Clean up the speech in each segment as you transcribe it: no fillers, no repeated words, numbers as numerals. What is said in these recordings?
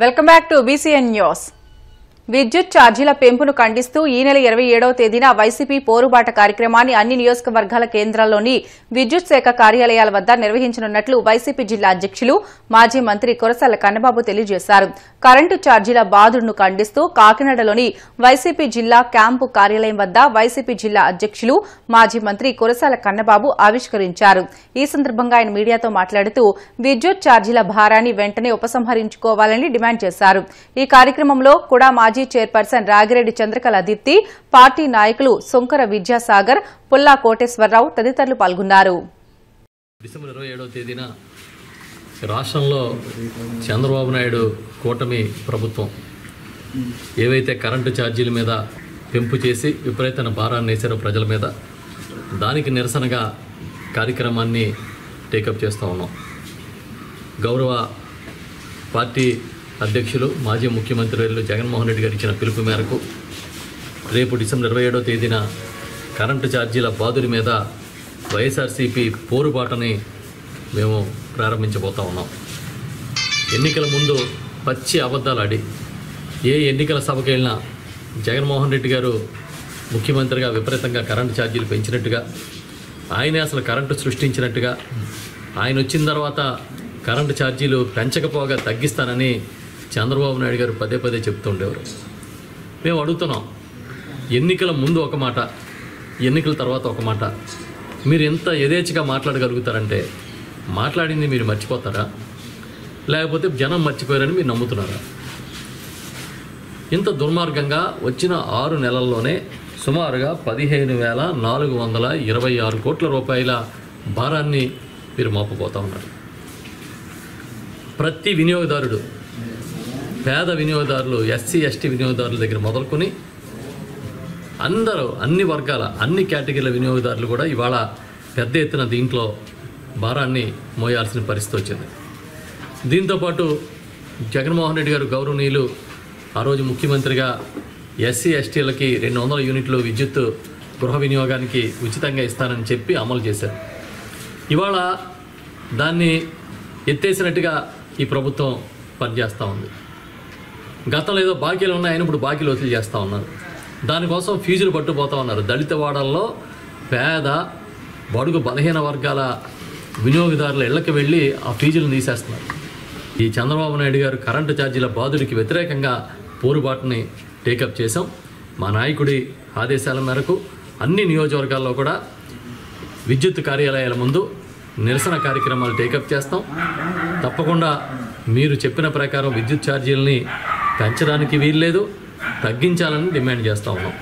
Welcome back to BCN news. విద్యుత్ ఛార్జీల పెంపును ఖండిస్తూ ఈ నెల 27వ తేదీన వైసీపీ పోరుబాట కార్యక్రమాన్ని అన్ని నియోజకవర్గాల కేంద్రాల్లోని విద్యుత్ శాఖ కార్యాలయాల వద్ద నిర్వహించనున్నట్లు వైసీపీ జిల్లా అధ్యక్షులు మాజీ మంత్రి కురసాల కన్నబాబు తెలియజేశారు. కరెంటు ఛార్జీల బాధుడును ఖండిస్తూ కాకినాడలోని వైసీపీ జిల్లా క్యాంపు కార్యాలయం వద్ద వైసీపీ జిల్లా అధ్యక్షులు మాజీ మంత్రి కురసాల కన్నబాబు ఆవిష్కరించారు. ఈ సందర్భంగా ఆయన మీడియాతో మాట్లాడుతూ విద్యుత్ ఛార్జీల భారాన్ని వెంటనే ఉపసంహరించుకోవాలని డిమాండ్ చేశారు. ఈ కార్యక్రమంలో కూడా మాజీ చైర్పర్సన్ రాగిరెడ్డి చంద్రకళ దీప్తి, పార్టీ నాయకులు సుంకర విద్యాసాగర్, పుల్లా కోటేశ్వరరావు తదితరులు పాల్గొన్నారు. డిసెంబర్ 27వ తేదీన రాష్ట్రంలో చంద్రబాబు నాయుడు కూటమి ప్రభుత్వం ఏవైతే కరెంటు ఛార్జీల మీద పెంపు చేసి విపరీతమైన భారాన్ని వేశారో ప్రజల మీద, దానికి నిరసనగా కార్యక్రమాన్ని టేకప్ చేస్తూ ఉన్నాం. గౌరవ పార్టీ అధ్యక్షులు మాజీ ముఖ్యమంత్రి జగన్మోహన్ రెడ్డి గారు ఇచ్చిన పిలుపు మేరకు రేపు డిసెంబర్ 27వ తేదీన కరెంటు ఛార్జీల బాధుడి మీద వైఎస్ఆర్సీపీ పోరుబాటని మేము ప్రారంభించబోతా ఉన్నాం. ఎన్నికల ముందు పచ్చి అబద్ధాలు ఆడి ఏ ఎన్నికల సభకి వెళ్ళినా జగన్మోహన్ రెడ్డి గారు ముఖ్యమంత్రిగా విపరీతంగా కరెంటు ఛార్జీలు పెంచినట్టుగా, ఆయనే అసలు కరెంటు సృష్టించినట్టుగా, ఆయన వచ్చిన తర్వాత కరెంటు ఛార్జీలు పెంచకపోగా తగ్గిస్తానని చంద్రబాబు నాయుడు గారు పదే పదే చెప్తూ ఉండేవారు. మేము అడుగుతున్నాం, ఎన్నికల ముందు ఒక మాట, ఎన్నికల తర్వాత ఒక మాట. మీరు ఎంత యథేచ్ఛగా మాట్లాడగలుగుతారంటే మాట్లాడింది మీరు మర్చిపోతారా, లేకపోతే జనం మర్చిపోయారని మీరు నమ్ముతున్నారా? ఇంత దుర్మార్గంగా వచ్చిన 6 నెలల్లోనే సుమారుగా 15,426 కోట్ల రూపాయల భారాన్ని మీరు మోపబోతూ ఉన్నారు. ప్రతి వినియోగదారుడు, పేద వినియోగదారులు, ఎస్సీ ఎస్టీ వినియోగదారుల దగ్గర మొదలుకొని అందరూ, అన్ని వర్గాల, అన్ని కేటగిరీల వినియోగదారులు కూడా ఇవాళ పెద్ద ఎత్తున దీంట్లో భారాన్ని మోయాల్సిన పరిస్థితి వచ్చింది. దీంతోపాటు జగన్మోహన్ రెడ్డి గారు గౌరవనీయులు ఆ రోజు ముఖ్యమంత్రిగా ఎస్సీ ఎస్టీలకి 200 యూనిట్లు విద్యుత్ గృహ వినియోగానికి ఉచితంగా ఇస్తానని చెప్పి అమలు చేశారు. ఇవాళ దాన్ని ఎత్తేసినట్టుగా ఈ ప్రభుత్వం పనిచేస్తూ ఉంది. గతంలో ఏదో బాకీలు ఉన్నాయని ఇప్పుడు బాకీలు వసూలు చేస్తూ ఉన్నారు. దానికోసం ఫీజులు పట్టుపోతూ ఉన్నారు. దళిత వాడల్లో పేద బడుగు బలహీన వర్గాల వినియోగదారుల ఇళ్లకు వెళ్ళి ఆ ఫీజులను తీసేస్తున్నారు. ఈ చంద్రబాబు నాయుడు గారు కరెంటు ఛార్జీల బాధుడికి వ్యతిరేకంగా పోరుబాటుని టేకప్ చేశాం. మా నాయకుడి ఆదేశాల మేరకు అన్ని నియోజకవర్గాల్లో కూడా విద్యుత్ కార్యాలయాల ముందు నిరసన కార్యక్రమాలు టేకప్ చేస్తాం. తప్పకుండా మీరు చెప్పిన ప్రకారం విద్యుత్ ఛార్జీలని పెంచడానికి వీల్లేదు, తగ్గించాలని డిమాండ్ చేస్తూ ఉన్నాం.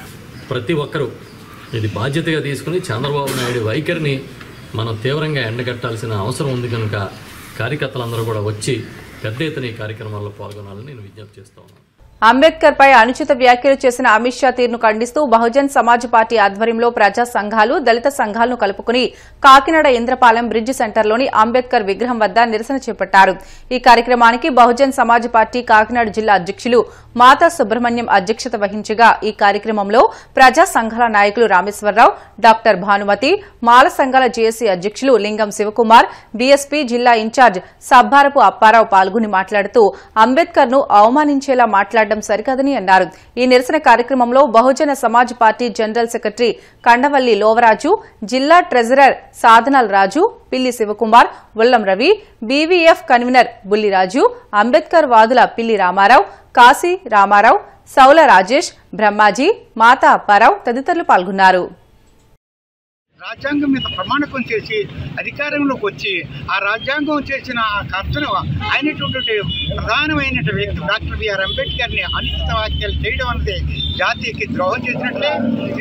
ప్రతి ఒక్కరూ ఇది బాధ్యతగా తీసుకుని చంద్రబాబు నాయుడు వైఖరిని మనం తీవ్రంగా ఎండగట్టాల్సిన అవసరం ఉంది. కనుక కార్యకర్తలందరూ కూడా వచ్చి పెద్ద ఎత్తున ఈ కార్యక్రమాల్లో పాల్గొనాలని నేను విజ్ఞప్తి చేస్తూ ఉన్నాను. అంబేద్కర్ పై అనుచిత వ్యాఖ్యలు చేసిన అమిత్ షా తీరును ఖండిస్తూ బహుజన్ సమాజ్ పార్టీ ఆధ్వర్యంలో ప్రజా సంఘాలు, దళిత సంఘాలను కలుపుకుని కాకినాడ ఇంద్రపాలెం బ్రిడ్జ్ సెంటర్లోని అంబేద్కర్ విగ్రహం వద్ద నిరసన చేపట్టారు. ఈ కార్యక్రమానికి బహుజన్ సమాజ్ పార్టీ కాకినాడ జిల్లా అధ్యక్షులు మాతా సుబ్రహ్మణ్యం అధ్యక్షత వహించగా ఈ కార్యక్రమంలో ప్రజా సంఘాల నాయకులు రామేశ్వరరావు, డాక్టర్ భానుమతి, మాల సంఘాల జేఏసీ అధ్యక్షులు లింగం శివకుమార్, బీఎస్పీ జిల్లా ఇన్ఛార్జ్ సబ్బారపు అప్పారావు పాల్గొని మాట్లాడుతూ అంబేద్కర్ ను అవమానించేలా మాట్లాడడం సరికాదని అన్నారు. ఈ నిరసన కార్యక్రమంలో Bahujan Samaj Party general secretary Kandavalli Lovaraju, జిల్లా treasurer Sadhanal Raju, Pilli Sivakumar, Ullam Ravi, BVF convener Bulliraju, Ambedkar వాదుల పిల్లి రామారావు, కాశీ రామారావు, సౌల రాజేష్, బ్రహ్మాజీ, మాతా అప్పారావు తదితరులు పాల్గొన్నారు. రాజ్యాంగం మీద ప్రమాణకం చేసి అధికారంలోకి వచ్చి ఆ రాజ్యాంగం చేసిన ఆ కర్తను అయినటువంటి ప్రధానమైన వ్యక్తి డాక్టర్ బిఆర్ అంబేద్కర్ని అనుచిత వ్యాఖ్యలు చేయడం అనేది జాతికి ద్రోహం చేసినట్లే.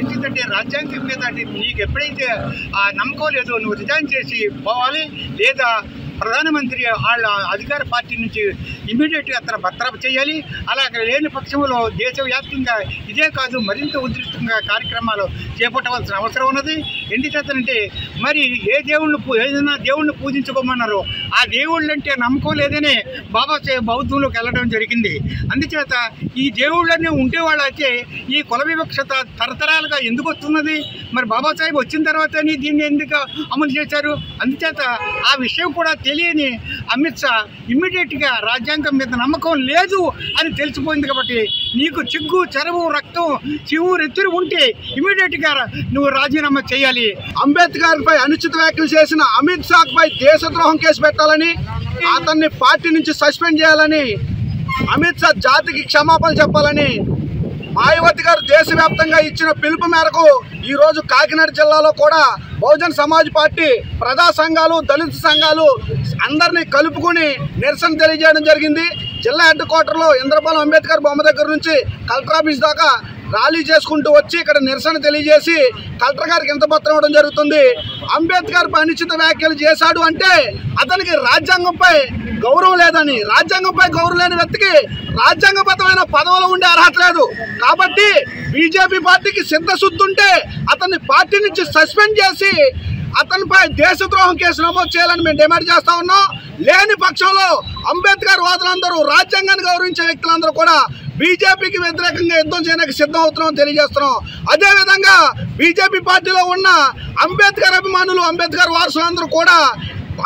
ఎందుకంటే రాజ్యాంగం మీద నీకు ఎప్పుడైతే ఆ నమ్మకం లేదో నువ్వు రిజైన్ చేసి పోవాలి, లేదా ప్రధానమంత్రి వాళ్ళ అధికార పార్టీ నుంచి ఇమీడియట్గా అతను బర్తరఫ్ చేయాలి. అలాగే లేని పక్షంలో దేశవ్యాప్తంగా ఇదే కాదు మరింత ఉధృతంగా కార్యక్రమాలు చేపట్టవలసిన అవసరం ఉన్నది. ఎందుచేతనంటే మరి ఏదైనా దేవుణ్ణి పూజించుకోమన్నారు, ఆ దేవుళ్ళు అంటే నమ్మకం లేదనే బాబాసాహెబ్ బౌద్ధంలోకి వెళ్ళడం జరిగింది. అందుచేత ఈ దేవుళ్ళనే ఉండేవాళ్ళైతే ఈ కుల వివక్షత తరతరాలుగా ఎందుకు వస్తున్నది? మరి బాబాసాహెబ్ వచ్చిన తర్వాతని దీన్ని ఎందుకు అమలు చేశారు? అందుచేత ఆ విషయం కూడా తెలియని అమిత్ షా ఇమ్మీడియట్గా రాజ్యాంగం మీద నమ్మకం లేదు అని తెలిసిపోయింది. కాబట్టి నీకు చిగ్గు చెరువు రక్తం చివురెత్తురు ఉంటే ఇమ్మీడియట్గా నువ్వు రాజీనామా చేయాలి. అంబేద్కర్ పై అనుచిత వ్యాఖ్యలు చేసిన అమిత్ షా పై దేశద్రోహం కేసు పెట్టాలని, అతన్ని పార్టీ నుంచి సస్పెండ్ చేయాలని, అమిత్ షా జాతికి క్షమాపణ చెప్పాలని మాయావతి గారు దేశవ్యాప్తంగా ఇచ్చిన పిలుపు మేరకు ఈరోజు కాకినాడ జిల్లాలో కూడా బహుజన్ సమాజ్ పార్టీ ప్రజా సంఘాలు, దళిత సంఘాలు అందరినీ కలుపుకుని నిరసన తెలియజేయడం జరిగింది. జిల్లా హెడ్ క్వార్టర్లో ఇంద్రపాలెం అంబేద్కర్ బొమ్మ దగ్గర నుంచి కలెక్టర్ ఆఫీస్ దాకా ర్యాలీ చేసుకుంటూ వచ్చి ఇక్కడ నిరసన తెలియజేసి కలెక్టర్ గారికి ఇంత పత్రం ఇవ్వడం జరుగుతుంది. అంబేద్కర్ అనుచిత వ్యాఖ్యలు చేశాడు అంటే అతనికి రాజ్యాంగంపై గౌరవం లేదని, రాజ్యాంగంపై గౌరవం లేని వ్యక్తికి రాజ్యాంగబద్ధమైన పదవులు ఉండే అర్హత లేదు. కాబట్టి బీజేపీ పార్టీకి సిద్ధశుద్ధి ఉంటే అతన్ని పార్టీ నుంచి సస్పెండ్ చేసి అతనిపై దేశద్రోహం కేసు నమోదు చేయాలని మేము డిమాండ్ చేస్తా ఉన్నాం. లేని పక్షంలో అంబేద్కర్ వాదులందరూ, రాజ్యాంగాన్ని గౌరవించే వ్యక్తులందరూ కూడా బీజేపీకి వ్యతిరేకంగా యుద్ధం చేయడానికి సిద్ధం అవుతున్నామని తెలియజేస్తున్నాం. అదేవిధంగా బీజేపీ పార్టీలో ఉన్న అంబేద్కర్ అభిమానులు, అంబేద్కర్ వారసులందరూ కూడా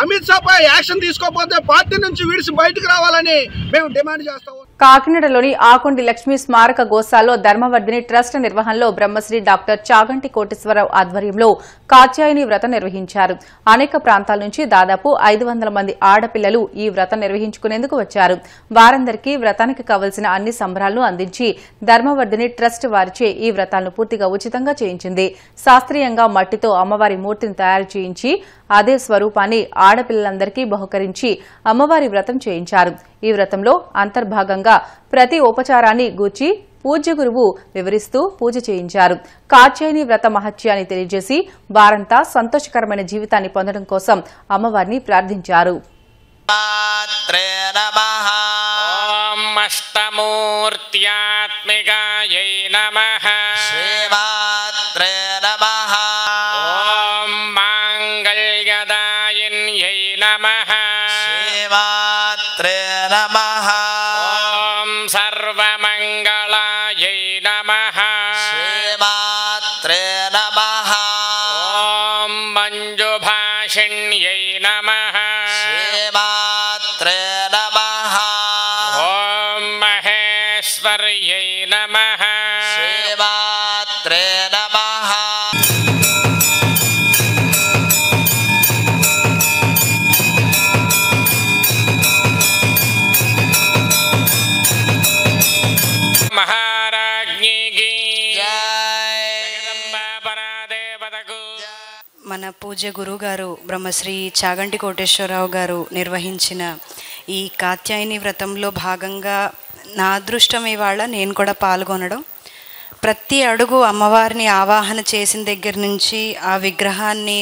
అమిత్ షా పై యాక్షన్ తీసుకోకపోతే పార్టీ నుంచి విడిచి బయటకు రావాలని మేము డిమాండ్ చేస్తాం. కాకినాడలోని ఆకొండి లక్ష్మీ స్మారక గోశాలలో ధర్మవర్ధిని ట్రస్ట్ నిర్వహణలో బ్రహ్మశ్రీ డాక్టర్ చాగంటి కోటేశ్వరరావు ఆధ్వర్యంలో కాత్యాయని వ్రతం నిర్వహించారు. అనేక ప్రాంతాల నుంచి దాదాపు 500 మంది ఆడపిల్లలు ఈ వ్రతం నిర్వహించుకునేందుకు వచ్చారు. వారందరికీ వ్రతానికి కావలసిన అన్ని సంబరాలను అందించి ధర్మవర్ధిని ట్రస్ట్ వారిచే ఈ వ్రతాలను పూర్తిగా ఉచితంగా చేయించింది. శాస్త్రీయంగా మట్టితో అమ్మవారి మూర్తిని తయారు చేయించి అదే స్వరూపాన్ని ఆడపిల్లలందరికీ బహుకరించి అమ్మవారి వ్రతం చేయించారు. ఈ వ్రతంలో అంతర్భాగంగా ప్రతి ఉపచారాన్ని గూర్చి పూజ్య గురువు వివరిస్తూ పూజ చేయించారు. కాత్యాయని వ్రత మహత్యాన్ని తెలియజేసి వారంతా సంతోషకరమైన జీవితాన్ని పొందడం కోసం అమ్మవారిని ప్రార్థించారు. అష్టమూర్త్యాత్మికాయై నమః. శ్రీమాత్రే నమః. ఓం మాంగళ్యదాయిన్యై నమః. శ్రీమాత్రే నమః. ఓం సర్వమంగళాయై నమః. శ్రీమాత్రే నమః. ఓం మంజుభాషిణ్యై నమః. శ్రీమాత్రే నమః. ఓం మహేశ్వర్యై నమః. శ్రీమాత్రే నమః. మన పూజ్య గురువు గారు బ్రహ్మశ్రీ చాగంటి కోటేశ్వరరావు గారు నిర్వహించిన ఈ కాత్యాయని వ్రతంలో భాగంగా నా అదృష్టం ఇవాళ నేను కూడా పాల్గొనడం. ప్రతి అడుగు అమ్మవారిని ఆవాహన చేసిన దగ్గర నుంచి ఆ విగ్రహాన్ని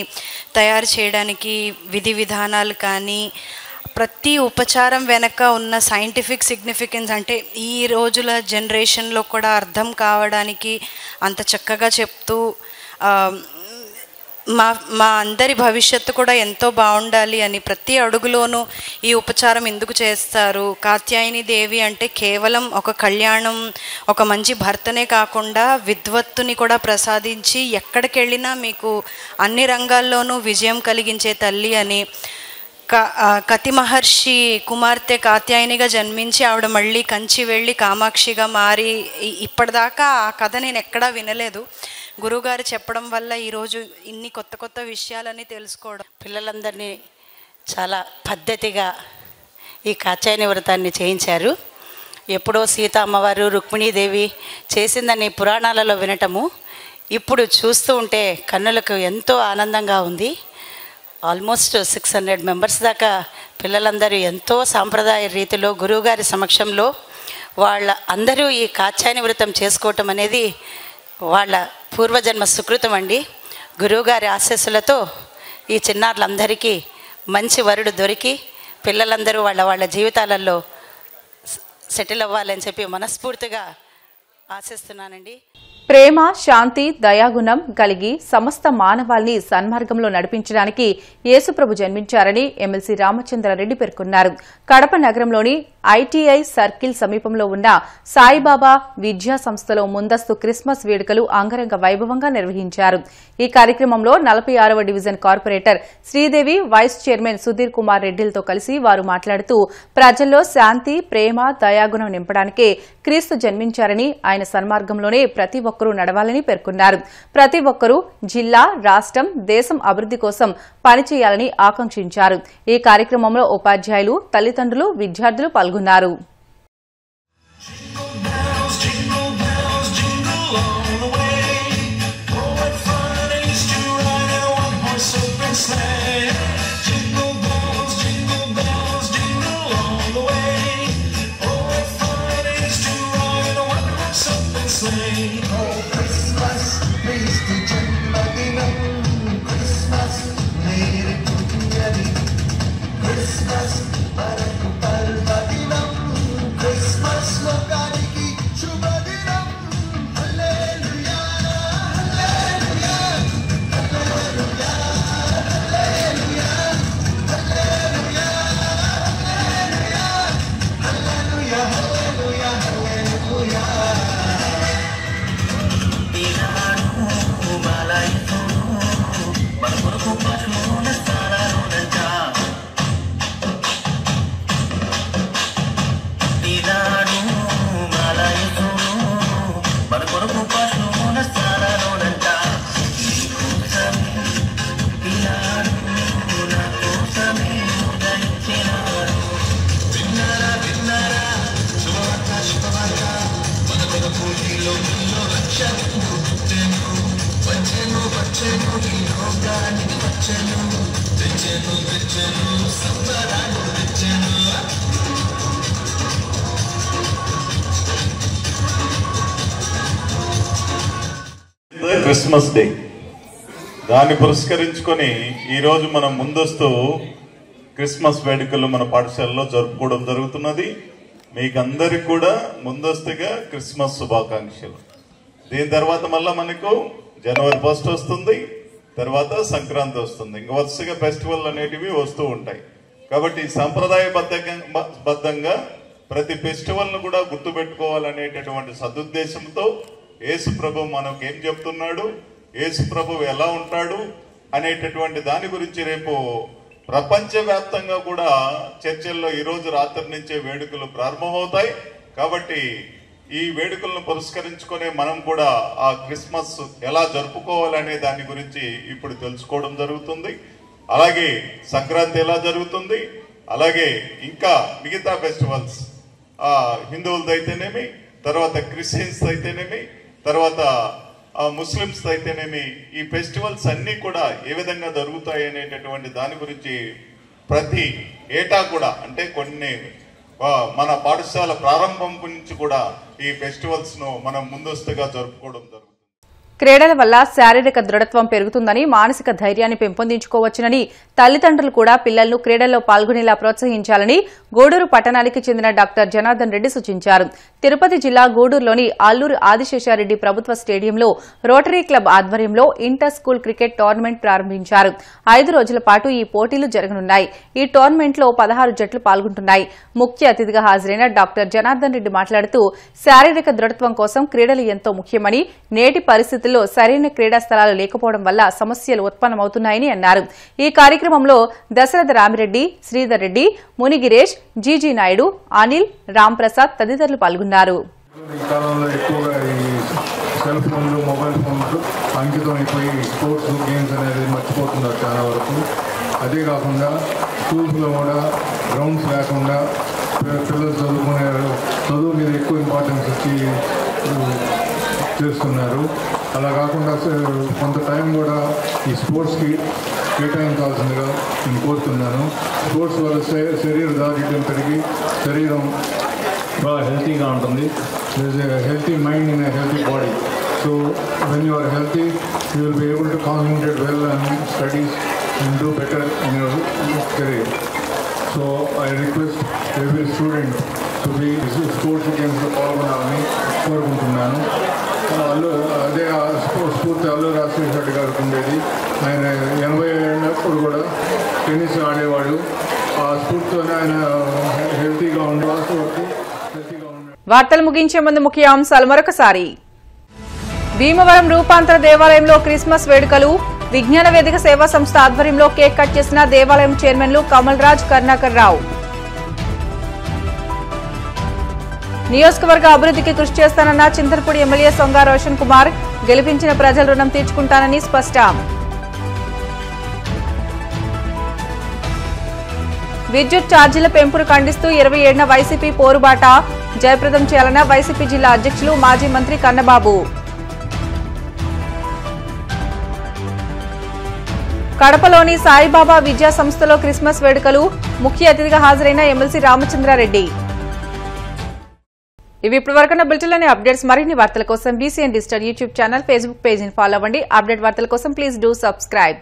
తయారు చేయడానికి విధి విధానాలు కానీ, ప్రతి ఉపచారం వెనక ఉన్న సైంటిఫిక్ సిగ్నిఫికెన్స్, అంటే ఈ రోజుల జనరేషన్లో కూడా అర్థం కావడానికి అంత చక్కగా చెప్తూ మా అందరి భవిష్యత్తు కూడా ఎంతో బాగుండాలి అని ప్రతి అడుగులోనూ ఈ ఉపచారం ఎందుకు చేస్తారు. కాత్యాయని దేవి అంటే కేవలం ఒక కళ్యాణం, ఒక మంచి భర్తనే కాకుండా విద్వత్తుని కూడా ప్రసాదించి ఎక్కడికి వెళ్ళినా మీకు అన్ని రంగాల్లోనూ విజయం కలిగించే తల్లి అని. కతి మహర్షి కుమార్తె కాత్యాయనిగా జన్మించి ఆవిడ మళ్ళీ కంచి వెళ్ళి కామాక్షిగా మారి, ఇప్పటిదాకా ఆ కథ నేను ఎక్కడా వినలేదు. గురువుగారు చెప్పడం వల్ల ఈరోజు ఇన్ని కొత్త కొత్త విషయాలని తెలుసుకోవడం. పిల్లలందరినీ చాలా పద్ధతిగా ఈ కాత్యాయని వ్రతాన్ని చేయించారు. ఎప్పుడో సీత అమ్మవారు, రుక్మిణీదేవి చేసిందని పురాణాలలో వినటము, ఇప్పుడు చూస్తూ ఉంటే కన్నులకు ఎంతో ఆనందంగా ఉంది. ఆల్మోస్ట్ 600 మెంబర్స్ దాకా పిల్లలందరూ ఎంతో సాంప్రదాయ రీతిలో గురువుగారి సమక్షంలో వాళ్ళ అందరూ ఈ కాత్యాయని వ్రతం చేసుకోవటం అనేది వాళ్ళ పూర్వజన్మ సుకృతం అండి. గురువుగారి ఆశీస్సులతో ఈ చిన్నారులందరికీ మంచి వరుడు దొరికి పిల్లలందరూ వాళ్ళ జీవితాలలో సెటిల్ అవ్వాలని చెప్పి మనస్ఫూర్తిగా ఆశిస్తున్నానండి. ప్రేమ, శాంతి, దయాగుణం కలిగి సమస్త మానవాళిని సన్మార్గంలో నడిపించడానికి యేసుప్రభు జన్మించారని ఎమ్మెల్సీ రామచంద్రారెడ్డి పేర్కొన్నారు. కడప నగరంలోని ఐటీఐ సర్కిల్ సమీపంలో ఉన్న సాయిబాబా విద్యా సంస్థలో ముందస్తు క్రిస్మస్ వేడుకలు అంగరంగ వైభవంగా నిర్వహించారు. ఈ కార్యక్రమంలో 46వ division corporator Sridevi, vice chairman Sudhir Kumar రెడ్డిలతో కలిసి వారు మాట్లాడుతూ ప్రజల్లో శాంతి, ప్రేమ, దయాగుణం నింపడానికే క్రీస్తు జన్మించారని, ఆయన సన్మార్గంలోనే ప్రతి ఒక్కరూ నడవాలని పేర్కొన్నారు. ప్రతి ఒక్కరూ జిల్లా, రాష్ట్రం, దేశం అభివృద్ది కోసం పనిచేయాలని ఆకాంక్షించారు. ఈ కార్యక్రమంలో ఉపాధ్యాయులు, తల్లిదండ్రులు, విద్యార్థులు పాల్గొన్నారు. క్రిస్మస్ డే, దాన్ని పురస్కరించుకొని ఈరోజు మనం ముందస్తు క్రిస్మస్ వేడుకలు మన పాఠశాలలో జరుపుకోవడం జరుగుతున్నది. మీకందరికి కూడా ముందస్తుగా క్రిస్మస్ శుభాకాంక్షలు. దీని తర్వాత మళ్ళా మనకు జనవరి 1 వస్తుంది, తర్వాత సంక్రాంతి వస్తుంది. ఇంకా వరుసగా ఫెస్టివల్ అనేటివి వస్తూ ఉంటాయి. కాబట్టి సంప్రదాయబద్ధంగా ప్రతి ఫెస్టివల్ను కూడా గుర్తుపెట్టుకోవాలనేటటువంటి సదుద్దేశంతో యేసు ప్రభు మనకు ఏం చెప్తున్నాడు, యేసు ప్రభు ఎలా ఉంటాడు అనేటటువంటి దాని గురించి రేపు ప్రపంచవ్యాప్తంగా కూడా చర్చల్లో ఈరోజు రాత్రి నుంచే వేడుకలు ప్రారంభమవుతాయి. కాబట్టి ఈ వేడుకలను పురస్కరించుకునే మనం కూడా ఆ క్రిస్మస్ ఎలా జరుపుకోవాలనే దాని గురించి ఇప్పుడు తెలుసుకోవడం జరుగుతుంది. అలాగే సంక్రాంతి ఎలా జరుగుతుంది, అలాగే ఇంకా మిగతా ఫెస్టివల్స్ హిందువులది అయితేనేమి, తర్వాత క్రిస్టియన్స్ అయితేనేమి, తర్వాత ముస్లిమ్స్ అయితేనేమి, ఈ ఫెస్టివల్స్ అన్నీ కూడా ఏ విధంగా జరుగుతాయి అనేటటువంటి దాని గురించి ప్రతి ఏటా కూడా, అంటే కొన్ని మన పాఠశాల ప్రారంభం నుంచి కూడా ఈ ఫెస్టివల్స్ ను మనం ముందస్తుగా జరుపుకోవడం జరుగుతుంది. క్రీడల వల్ల శారీరక దృఢత్వం పెరుగుతుందని, మానసిక ధైర్యాన్ని పెంపొందించుకోవచ్చునని తల్లిదండ్రులు కూడా పిల్లలను క్రీడల్లో పాల్గొనేలా ప్రోత్సహించాలని గూడూరు పట్టణానికి చెందిన డాక్టర్ జనార్దన్ రెడ్డి సూచించారు. తిరుపతి జిల్లా గూడూరులోని అల్లూరి ఆదిశేషారెడ్డి ప్రభుత్వ స్టేడియంలో రోటరీ క్లబ్ ఆధ్వర్యంలో ఇంటర్ స్కూల్ క్రికెట్ టోర్నమెంట్ ప్రారంభించారు. 5 రోజుల పాటు ఈ పోటీలు జరగనున్నాయి. ఈ టోర్నమెంట్లో 16 జట్లు పాల్గొంటున్నాయి. ముఖ్య అతిథిగా హాజరైన డాక్టర్ జనార్దన్ రెడ్డి మాట్లాడుతూ శారీరక దృఢత్వం కోసం క్రీడలు ఎంతో ముఖ్యమని, నేటి పరిస్థితుల్లో సరైన క్రీడా స్థలాలు లేకపోవడం వల్ల సమస్యలు ఉత్పన్నమవుతున్నాయని అన్నారు. ఈ కార్యక్రమంలో దశరథ రామిరెడ్డి, శ్రీధర్ రెడ్డి, మునిగిరేష్, జీజీ నాయుడు, అనిల్, రాంప్రసాద్ తదితరులు పాల్గొన్నారు. సెల్ ఫోన్లు, మొబైల్ ఫోన్లు అంకితం అయిపోయి స్పోర్ట్స్ గేమ్స్ అనేది మర్చిపోతున్నారు చాలా వరకు. అదే కాకుండా స్కూల్స్లో కూడా గ్రౌండ్స్ లేకుండా పిల్లలు చదువుకునే చదువు మీద ఎక్కువ ఇంపార్టెన్స్ ఇచ్చి చేస్తున్నారు. అలా కాకుండా కొంత టైం కూడా ఈ స్పోర్ట్స్కి కేటాయించాల్సిందిగా నేను కోరుతున్నాను. స్పోర్ట్స్ వల్ల శరీర దారిద్ర్యం పెరిగి శరీరం బాగా హెల్తీగా ఉంటుంది. Healthy mind in healthy body. So when you are healthy you will be able to concentrate well and studies and do better in your career. So I request every student to be sports గేమ్స్లో పాల్గొనాలని కోరుకుంటున్నాను. అదే స్ఫూర్తి అల్లు రాజశేఖర రెడ్డి గారికి ఉండేది. ఆయన 80 ఏళ్ళప్పుడు కూడా tennis ఆడేవాడు. ఆ స్ఫూర్తితోనే ఆయన హెల్తీగా ఉండేవాడు. వార్తలు ముగించే ముందు ముఖ్య అంశాలు మరొకసారి. భీమవరం రూపాంతర దేవాలయంలో క్రిస్మస్ వేడుకలు. విజ్ఞాన వేదిక సేవా సంస్థ ఆధ్వర్యంలో కేక్ కట్ చేసిన దేవాలయం చైర్మన్లు కమల్ రాజ్, కరుణాకర్ రావు. నియోజకవర్గ అభివృద్ధికి కృషి చేస్తానన్న చింతలపూడి ఎమ్మెల్యే సొంగ రోషన్ కుమార్. గెలిపించిన ప్రజల రుణం తీర్చుకుంటానని స్పష్టం. విద్యుత్ ఛార్జీల పెంపును ఖండిస్తూ 27న వైసీపీ పోరుబాట. జయప్రదం చేయాలన్న వైసీపీ జిల్లా అధ్యక్షులు మాజీ మంత్రి కన్నబాబు. కడపలోని సాయిబాబా విద్యా సంస్థలో క్రిస్మస్ వేడుకలు. ముఖ్య అతిథిగా హాజరైన ఎమ్మెల్సీ రామచంద్రారెడ్డి. ఇవి ఇప్పటివరకున్న బులెటిన్లోని అప్డేట్స్. మరిన్ని వార్తల కోసం BCN digital YouTube channel, Facebook పేజీని ఫాలో అవ్వండి. అప్డేట్ వార్తల కోసం ప్లీజ్ డూ సబ్స్క్రైబ్.